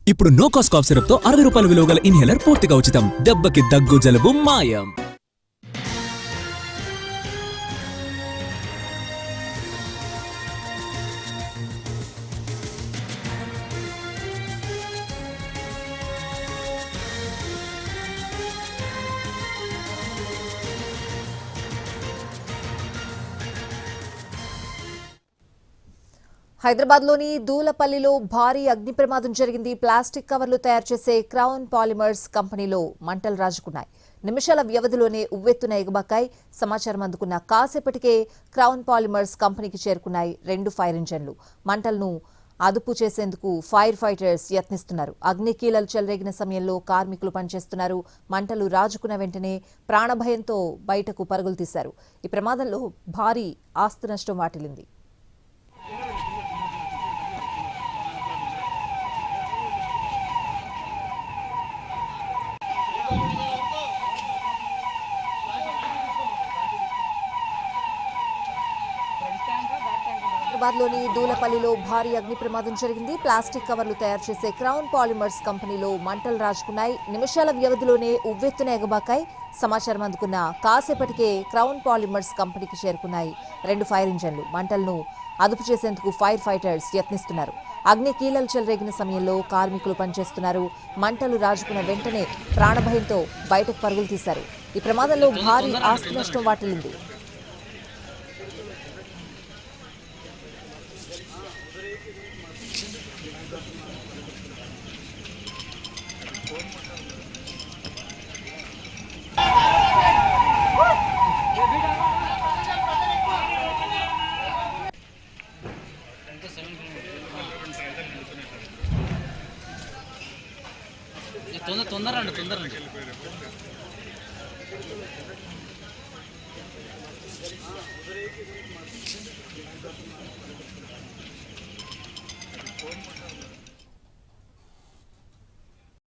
ఇప్పుడు no cost cough syrup తో 60 రూపాయల విలువ గల ఇన్హేలర్ పూర్తిగా ఉచితం. దెబ్బకి దగ్గు జలుబు మాయం. హైదరాబాద్లోని దూలపల్లిలో భారీ అగ్ని ప్రమాదం జరిగింది. ప్లాస్టిక్ కవర్లు తయారు చేసే క్రౌన్ పాలిమర్స్ కంపెనీలో మంటలు రాజుకున్నాయి. నిమిషాల వ్యవధిలోనే ఉవ్వెత్తున ఎగబాకాయి. సమాచారం అందుకున్న కాసేపటికే క్రౌన్ పాలిమర్స్ కంపెనీకి చేరుకున్నాయి 2 ఫైర్ ఇంజన్లు. మంటలను అదుపు చేసేందుకు ఫైర్ ఫైటర్స్ యత్నిస్తున్నారు. అగ్నికీలలు చెలరేగిన సమయంలో కార్మికులు పనిచేస్తున్నారు. మంటలు రాజుకున్న వెంటనే ప్రాణభయంతో బయటకు పరుగులు తీశారు. ఈ ప్రమాదంలో భారీ ఆస్తి నష్టం వాటిల్లింది. హైదరాబాద్లోని దూలపల్లిలో భారీ అగ్ని ప్రమాదం జరిగింది. ప్లాస్టిక్ కవర్లు తయారు చేసే క్రౌన్ పాలిమర్స్ కంపెనీలో మంటలు రాజుకున్నాయి. నిమిషాల వ్యవధిలోనే ఉవ్వెత్తున ఎగబాకాయి. సమాచారం అందుకున్న కాసేపటికే క్రౌన్ పాలిమర్స్ కంపెనీకి చేరుకున్నాయి 2 ఫైర్ ఇంజన్లు. మంటలను అదుపు చేసేందుకు ఫైర్ ఫైటర్స్ యత్నిస్తున్నారు. అగ్ని కీలలు చెలరేగిన సమయంలో కార్మికులు పనిచేస్తున్నారు. మంటలు రాజుకున్న వెంటనే ప్రాణభయంతో బయటకు పరుగులు తీశారు. ఈ ప్రమాదంలో భారీ ఆస్తి నష్టం వాటిల్లింది. తొందర